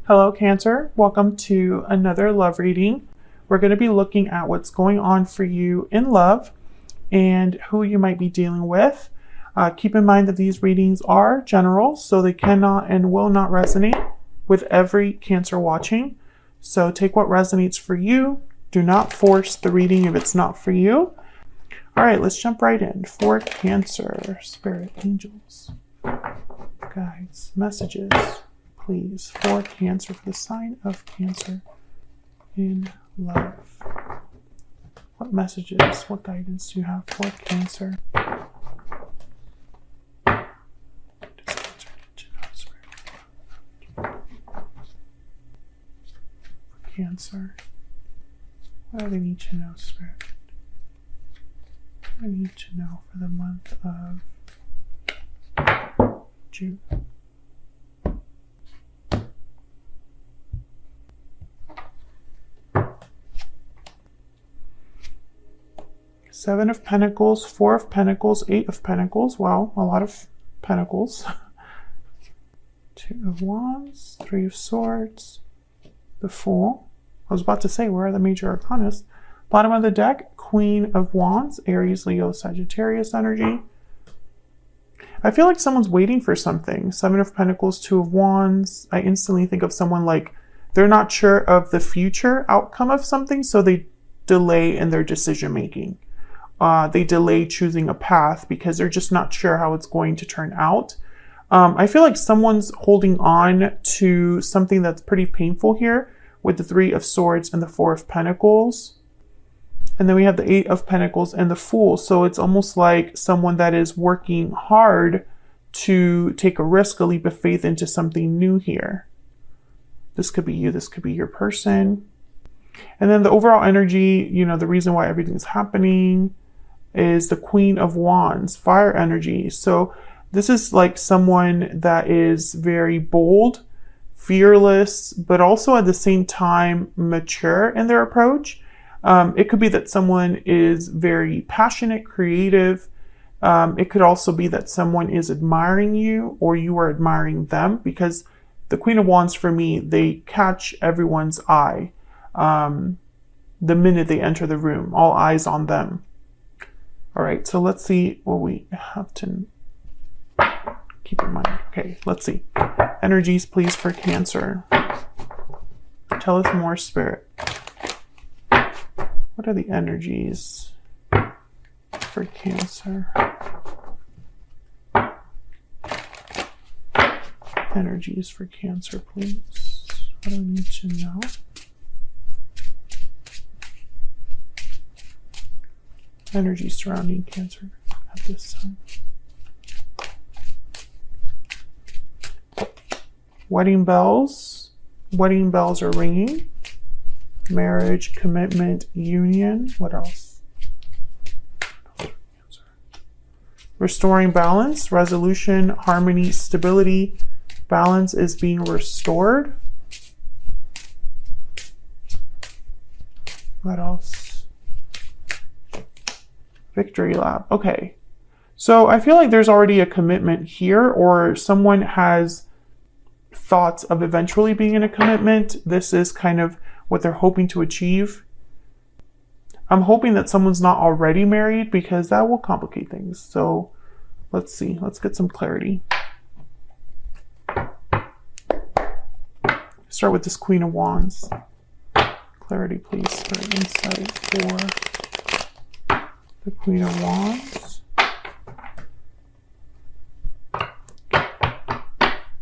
Hello, Cancer. Welcome to another love reading. We're going to be looking at what's going on for you in love and who you might be dealing with. Keep in mind that these readings are general, so they cannot and will not resonate with every Cancer watching. So take what resonates for you. Do not force the reading if it's not for you. All right, let's jump right in. For Cancer, spirit, angels, guides, messages, please, for Cancer, for the sign of Cancer in love. What messages, what guidance do you have for Cancer? Cancer, what do they need to know, Spirit? What do they need to know for the month of June? Seven of Pentacles, Four of Pentacles, Eight of Pentacles. Wow, a lot of Pentacles. Two of Wands, Three of Swords, the Fool. I was about to say, where are the major arcanas? Bottom of the deck, Queen of Wands, Aries, Leo, Sagittarius energy. I feel like someone's waiting for something. Seven of Pentacles, Two of Wands. I instantly think of someone like they're not sure of the future outcome of something, so they delay in their decision making. They delay choosing a path because they're just not sure how it's going to turn out. I feel like someone's holding on to something that's pretty painful here with the Three of Swords and the Four of Pentacles. And then we have the Eight of Pentacles and the Fool. So it's almost like someone that is working hard to take a risk, a leap of faith into something new here. This could be you. This could be your person. And then the overall energy, you know, the reason why everything's happening is the Queen of Wands, fire energy. So this is like someone that is very bold, fearless, but also at the same time mature in their approach. It could be that someone is very passionate, creative. It could also be that someone is admiring you or you are admiring them, because the Queen of Wands, for me, they catch everyone's eye the minute they enter the room. All eyes on them. All right, so let's see what we have to keep in mind. Okay, let's see. Energies, please, for Cancer. Tell us more, Spirit. What are the energies for Cancer? Energies for Cancer, please. What do we need to know? Energy surrounding Cancer at this time. Wedding bells. Wedding bells are ringing. Marriage, commitment, union. What else? Restoring balance, resolution, harmony, stability. Balance is being restored. What else? Victory lap. Okay. So I feel like there's already a commitment here, or someone has thoughts of eventually being in a commitment. This is kind of what they're hoping to achieve. I'm hoping that someone's not already married, because that will complicate things. So let's see. Let's get some clarity. Start with this Queen of Wands. Clarity, please, for insight for the Queen of Wands.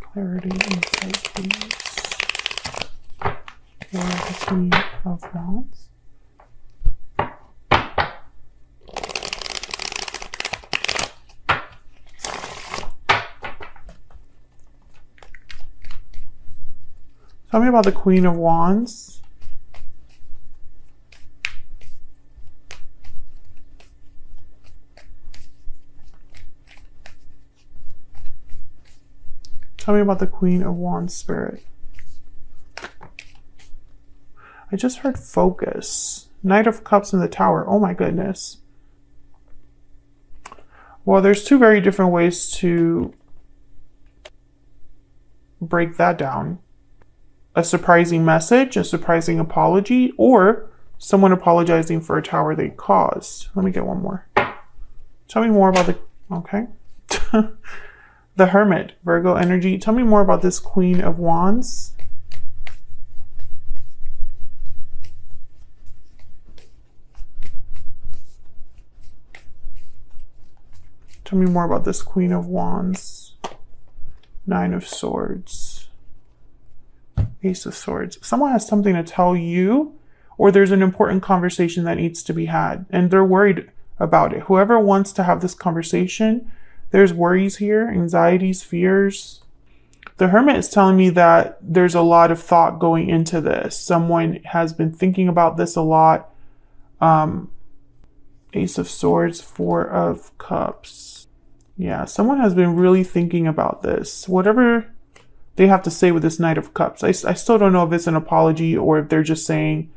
Clarity, insight, please, for the Queen of Wands. Tell me about the Queen of Wands. Tell me about the Queen of Wands, Spirit. I just heard focus. Knight of Cups in the Tower. Oh my goodness. Well, there's two very different ways to break that down. a surprising message, a surprising apology, or someone apologizing for a tower they caused. Let me get one more. Tell me more about the, okay. The Hermit, Virgo energy. Tell me more about this Queen of Wands. Tell me more about this Queen of Wands. Nine of Swords. Ace of Swords. Someone has something to tell you, or there's an important conversation that needs to be had, and they're worried about it. Whoever wants to have this conversation, there's worries here, anxieties, fears. The Hermit is telling me that there's a lot of thought going into this. Someone has been thinking about this a lot. Ace of Swords, Four of Cups. Yeah, someone has been really thinking about this. Whatever they have to say with this Knight of Cups. I still don't know if it's an apology or if they're just saying,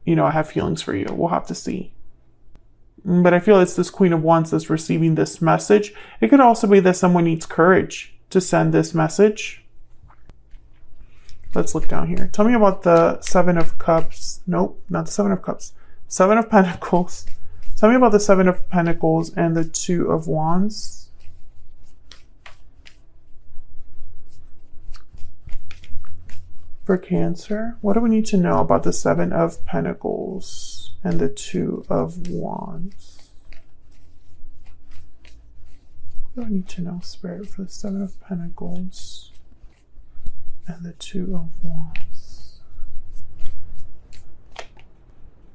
you know, I have feelings for you. We'll have to see. But I feel it's this Queen of Wands that's receiving this message. It could also be that someone needs courage to send this message. Let's look down here. Tell me about the Seven of Cups. Nope, not the Seven of Cups. Seven of Pentacles. Tell me about the Seven of Pentacles and the Two of Wands. For Cancer, what do we need to know about the Seven of Pentacles and the Two of Wands? What do I need to know, Spirit, for the Seven of Pentacles and the Two of Wands?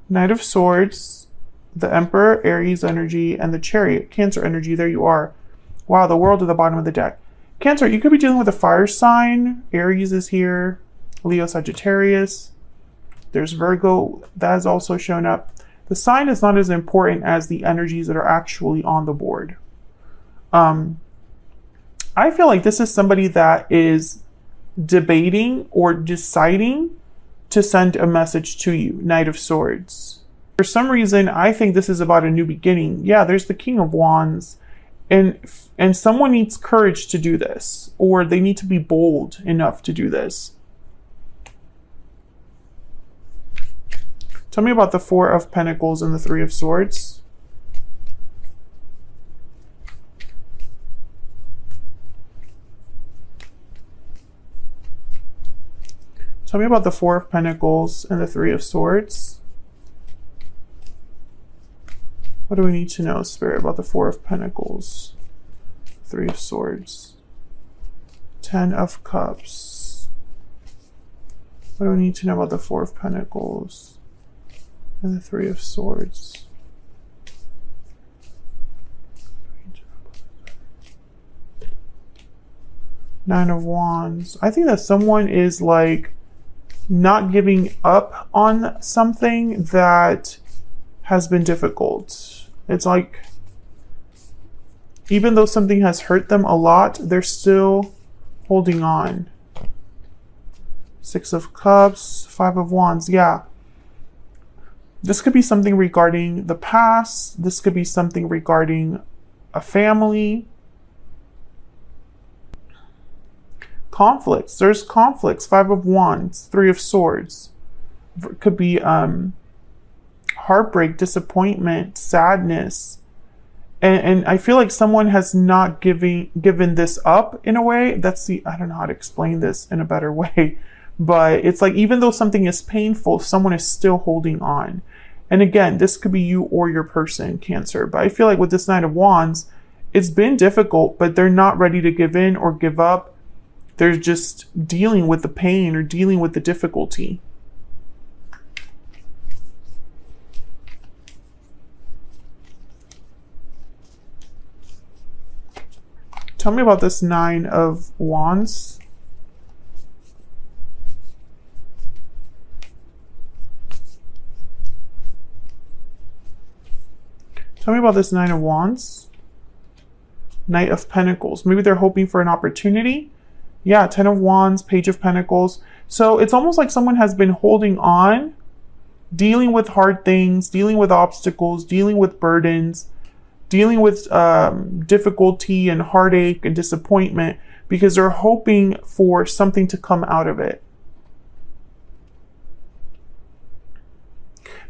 Knight of Swords, the Emperor, Aries energy, and the Chariot, Cancer energy. There you are. Wow, the World at the bottom of the deck. Cancer, you could be dealing with a fire sign. Aries is here. Leo, Sagittarius. There's Virgo. That has also shown up. The sign is not as important as the energies that are actually on the board. I feel like this is somebody that is debating or deciding to send a message to you. Knight of Swords. For some reason, I think this is about a new beginning. Yeah, there's the King of Wands. And someone needs courage to do this. Or they need to be bold enough to do this. Tell me about the Four of Pentacles and the Three of Swords. Tell me about the Four of Pentacles and the Three of Swords. What do we need to know, Spirit, about the Four of Pentacles, Three of Swords, Ten of Cups? What do we need to know about the Four of Pentacles and the Three of Swords? Nine of Wands. I think that someone is like not giving up on something that has been difficult. It's like, even though something has hurt them a lot, they're still holding on. Six of Cups, Five of Wands. Yeah. This could be something regarding the past. This could be something regarding a family. Conflicts. There's conflicts. Five of Wands, Three of Swords. Could be heartbreak, disappointment, sadness. And I feel like someone has not given this up in a way. I don't know how to explain this in a better way. But it's like, even though something is painful, someone is still holding on. And again, this could be you or your person, Cancer. But I feel like with this Knight of Wands, it's been difficult, but they're not ready to give in or give up. They're just dealing with the pain or dealing with the difficulty. Tell me about this Nine of Wands. Tell me about this Nine of Wands. Knight of Pentacles. Maybe they're hoping for an opportunity. Yeah, Ten of Wands, Page of Pentacles. So it's almost like someone has been holding on, dealing with hard things, dealing with obstacles, dealing with burdens, dealing with difficulty and heartache and disappointment, because they're hoping for something to come out of it.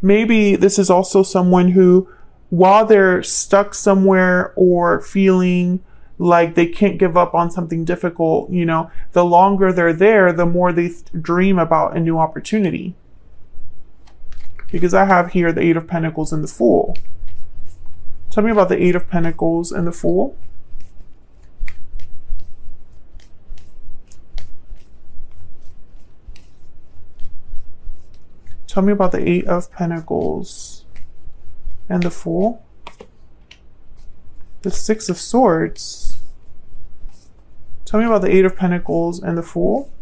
maybe this is also someone who, while they're stuck somewhere or feeling like they can't give up on something difficult, you know, the longer they're there, the more they dream about a new opportunity. Because I have here the Eight of Pentacles and the Fool. Tell me about the Eight of Pentacles and the Fool. Tell me about the Eight of Pentacles and the Fool. The Six of Swords. Tell me about the Eight of Pentacles and the Fool.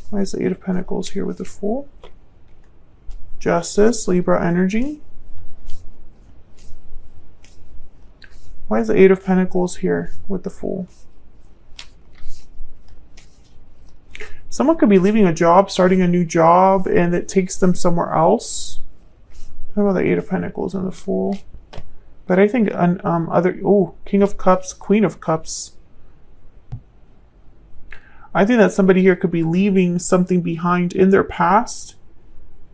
Why is the Eight of Pentacles here with the Fool? Justice, Libra energy. Why is the Eight of Pentacles here with the Fool? Someone could be leaving a job, starting a new job, and it takes them somewhere else. How about the Eight of Pentacles and the Fool? But I think King of Cups, Queen of Cups. I think that somebody here could be leaving something behind in their past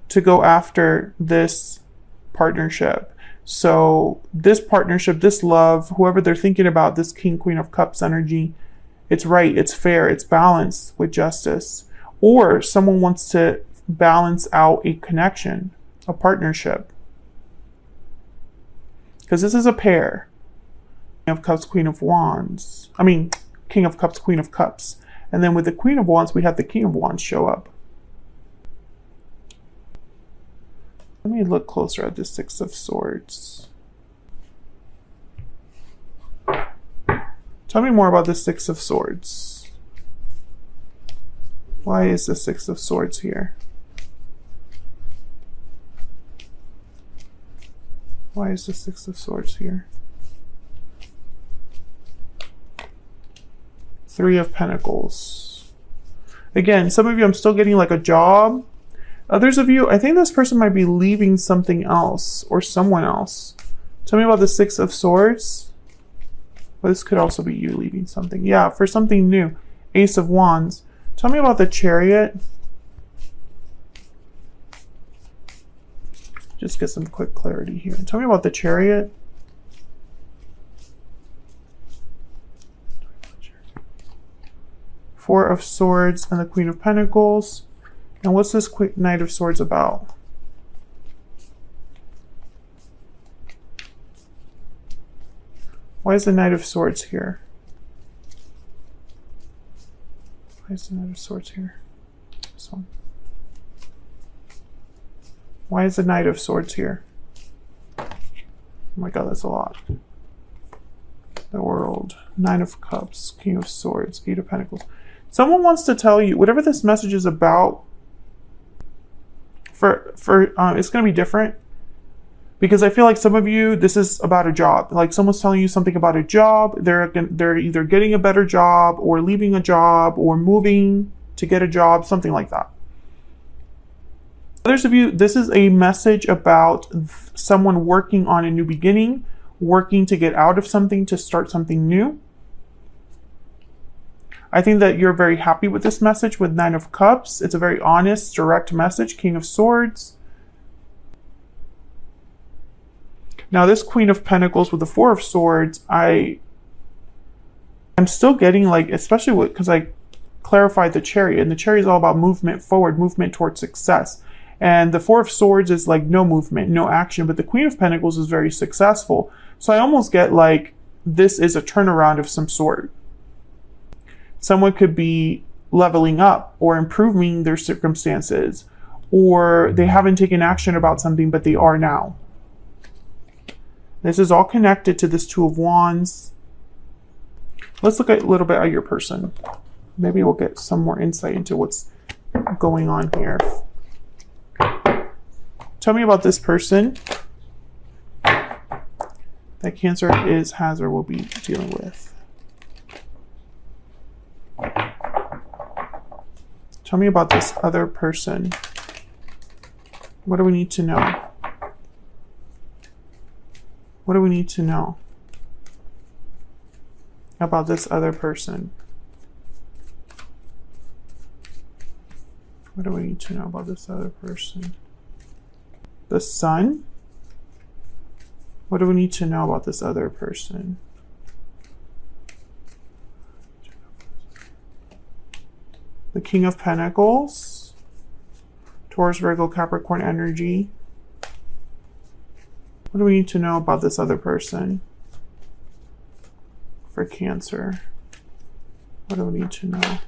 to go after this partnership. So this partnership, this love, whoever they're thinking about, this King, Queen of Cups energy, it's right, it's fair, it's balanced with justice. Or someone wants to balance out a connection, a partnership. Because this is a pair. King of Cups, Queen of Wands. I mean, King of Cups, Queen of Cups. And then with the Queen of Wands, we have the King of Wands show up. Let me look closer at the Six of Swords. Tell me more about the Six of Swords. Why is the Six of Swords here? Why is the Six of Swords here? Three of Pentacles. Again, some of you, I'm still getting like a job. Others of you, I think this person might be leaving something else or someone else. Tell me about the Six of Swords. Well, this could also be you leaving something. Yeah, for something new. Ace of Wands. Tell me about the Chariot. Just get some quick clarity here. Tell me about the Chariot. Four of Swords and the Queen of Pentacles. And what's this Knight of Swords about? Why is the Knight of Swords here? Why is the Knight of Swords here? This one. Why is the Knight of Swords here? Oh my god, that's a lot. The World. Nine of Cups. King of Swords. Eight of Pentacles. Someone wants to tell you, whatever this message is about, it's going to be different. Because I feel like some of you, this is about a job. Like someone's telling you something about a job. They're either getting a better job or leaving a job or moving to get a job, something like that. Others of you, this is a message about someone working on a new beginning, working to get out of something, to start something new. I think that you're very happy with this message with Nine of Cups. It's a very honest, direct message. King of Swords. Now this Queen of Pentacles with the Four of Swords, I'm still getting like, especially because I clarified the Chariot, and the Chariot is all about movement forward, movement towards success. And the Four of Swords is like no movement, no action, but the Queen of Pentacles is very successful. So I almost get like this is a turnaround of some sort. Someone could be leveling up or improving their circumstances, or they haven't taken action about something, but they are now. This is all connected to this Two of Wands. Let's look at a little bit at your person. Maybe we'll get some more insight into what's going on here. Tell me about this person that Cancer has or will be dealing with. Tell me about this other person. What do we need to know? What do we need to know about this other person? What do we need to know about this other person? The Sun. What do we need to know about this other person? The King of Pentacles. Taurus, Virgo, Capricorn energy. What do we need to know about this other person? For Cancer. What do we need to know?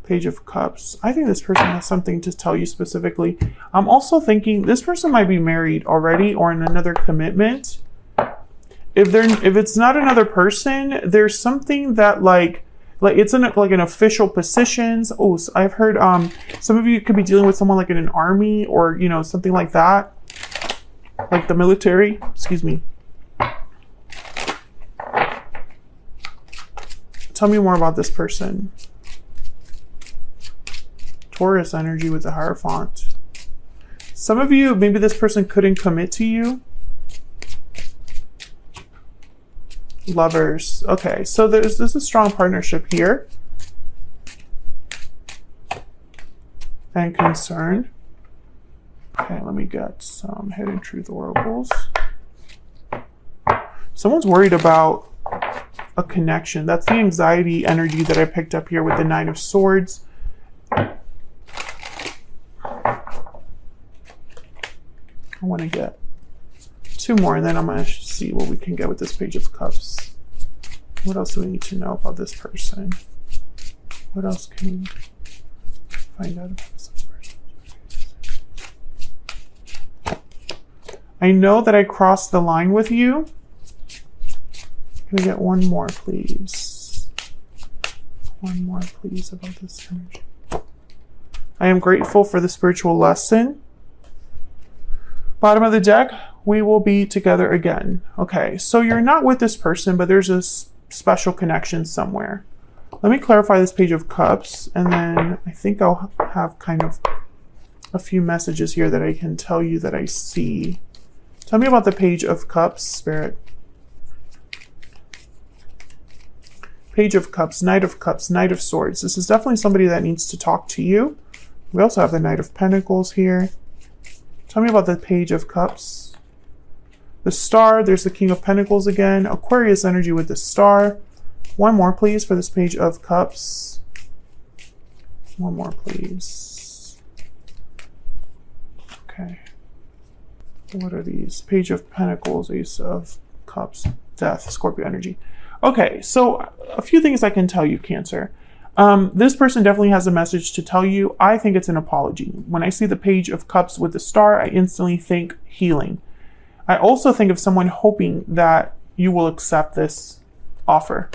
Page of Cups. I think this person has something to tell you specifically. I'm also thinking this person might be married already or in another commitment. If it's not another person, there's something that like it's in like an official positions. Oh, so I've heard some of you could be dealing with someone like in an army or you know something like that, like the military. Excuse me. Tell me more about this person. Taurus energy with the Hierophant. Some of you, maybe this person couldn't commit to you. Lovers. Okay, so there's a strong partnership here. And concern. Okay, let me get some hidden truth oracles. Someone's worried about a connection. That's the anxiety energy that I picked up here with the Nine of Swords. I want to get two more and then I'm going to see what we can get with this Page of Cups. What else do we need to know about this person? What else can we find out about this person? I know that I crossed the line with you. Can I get one more, please? One more, please, about this energy. I am grateful for the spiritual lesson. Bottom of the deck, we will be together again. Okay, so you're not with this person, but there's a special connection somewhere. Let me clarify this Page of Cups, and then I think I'll have kind of a few messages here that I can tell you that I see. Tell me about the Page of Cups, Spirit. Page of Cups, Knight of Cups, Knight of Swords. This is definitely somebody that needs to talk to you. We also have the Knight of Pentacles here. Tell me about the Page of Cups. The Star, there's the King of Pentacles again. Aquarius energy with the Star. One more, please, for this Page of Cups. One more, please. Okay. What are these? Page of Pentacles, Ace of Cups, Death, Scorpio energy. Okay, so a few things I can tell you, Cancer. This person definitely has a message to tell you. I think it's an apology. When I see the Page of Cups with the Star, I instantly think healing. I also think of someone hoping that you will accept this offer.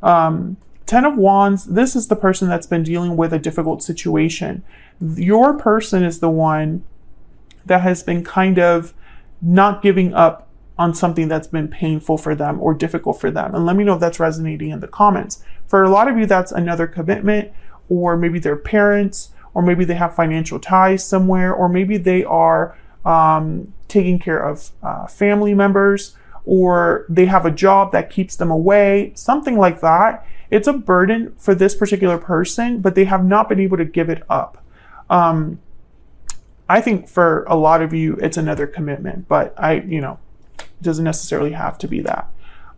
Ten of Wands, this is the person that's been dealing with a difficult situation. Your person is the one that has been kind of not giving up on something that's been painful for them or difficult for them. And let me know if that's resonating in the comments. For a lot of you, that's another commitment, or maybe their parents, or maybe they have financial ties somewhere, or maybe they are taking care of family members, or they have a job that keeps them away, something like that. It's a burden for this particular person, but they have not been able to give it up. I think for a lot of you, it's another commitment, but doesn't necessarily have to be that.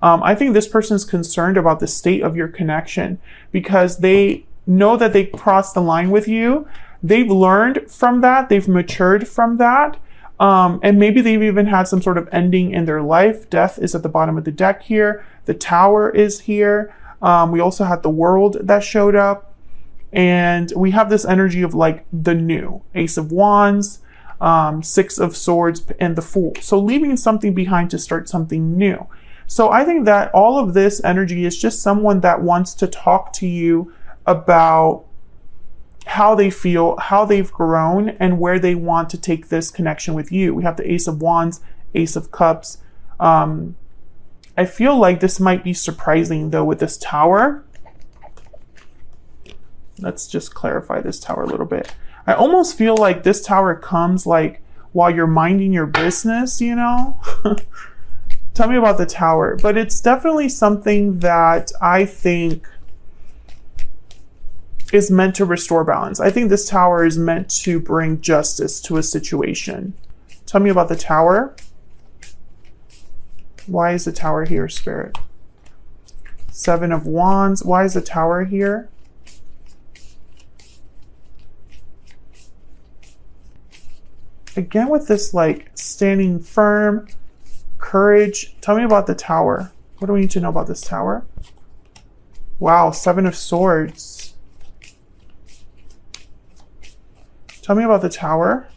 I think this person is concerned about the state of your connection because they know that they crossed the line with you. They've learned from that. They've matured from that. And maybe they've even had some sort of ending in their life. Death is at the bottom of the deck here. The Tower is here. We also had the World that showed up. And we have this energy of like the new. Ace of Wands, Six of Swords, and the Fool. So leaving something behind to start something new. So I think that all of this energy is just someone that wants to talk to you about how they feel, how they've grown, and where they want to take this connection with you. We have the Ace of Wands, Ace of Cups. I feel like this might be surprising though with this Tower. Let's just clarify this Tower a little bit. I almost feel like this Tower comes like while you're minding your business, you know? Tell me about the Tower. But it's definitely something that I think is meant to restore balance. I think this Tower is meant to bring justice to a situation. Tell me about the Tower. Why is the Tower here, Spirit? Seven of Wands. Why is the Tower here? Again with this like standing firm, courage. Tell me about the Tower. What do we need to know about this Tower? Wow, Seven of Swords. Tell me about the Tower.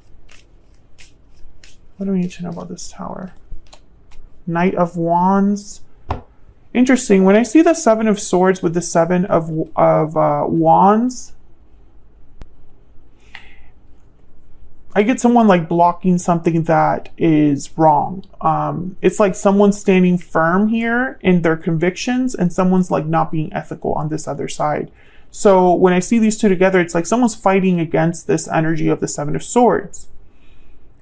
What do we need to know about this Tower? Knight of Wands. Interesting. When I see the Seven of Swords with the Seven of Wands, I get someone like blocking something that is wrong. It's like someone's standing firm here in their convictions and someone's like not being ethical on this other side. So when I see these two together, it's like someone's fighting against this energy of the Seven of Swords.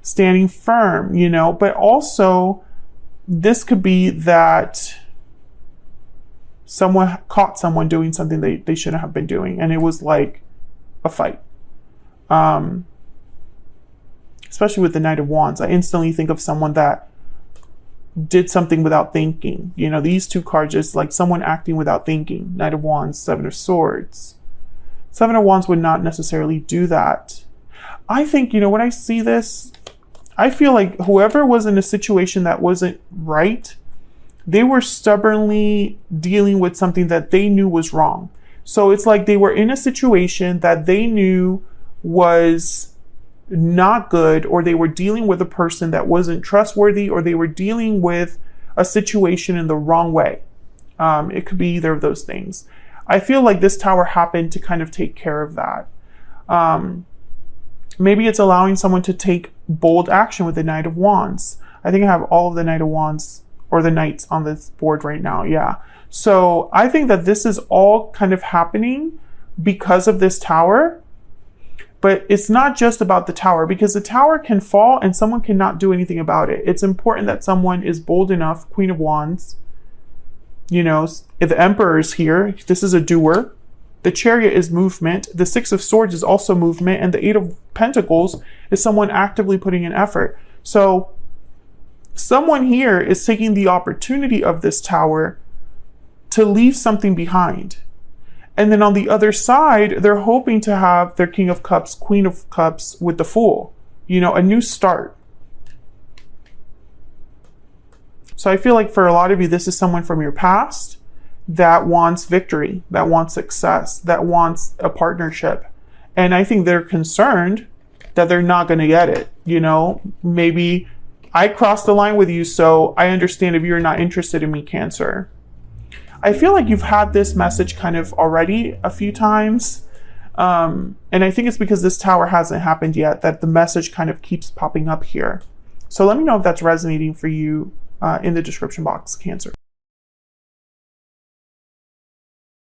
Standing firm, you know, but also this could be that someone caught someone doing something they shouldn't have been doing. And it was like a fight. Especially with the Knight of Wands, I instantly think of someone that did something without thinking. You know, these two cards is like someone acting without thinking. Knight of Wands, Seven of Swords. Seven of Wands would not necessarily do that. I think, you know, when I see this, I feel like whoever was in a situation that wasn't right, they were stubbornly dealing with something that they knew was wrong. So it's like they were in a situation that they knew was not good, or they were dealing with a person that wasn't trustworthy, or they were dealing with a situation in the wrong way. It could be either of those things. I feel like this Tower happened to kind of take care of that. Maybe it's allowing someone to take bold action with the Knight of Wands. I think I have all of the Knight of Wands or the Knights on this board right now. Yeah. So I think that this is all kind of happening because of this Tower. But it's not just about the Tower, because the Tower can fall and someone cannot do anything about it. It's important that someone is bold enough. Queen of Wands, you know, if the Emperor is here, this is a doer. The Chariot is movement. The Six of Swords is also movement. And the Eight of Pentacles is someone actively putting in effort. So someone here is taking the opportunity of this Tower to leave something behind. And then on the other side, they're hoping to have their King of Cups, Queen of Cups with the Fool. You know, a new start. So I feel like for a lot of you, this is someone from your past that wants victory, that wants success, that wants a partnership. And I think they're concerned that they're not going to get it. You know, maybe I crossed the line with you, so I understand if you're not interested in me, Cancer. I feel like you've had this message kind of already a few times. And I think it's because this Tower hasn't happened yet that the message kind of keeps popping up here. So let me know if that's resonating for you in the description box, Cancer.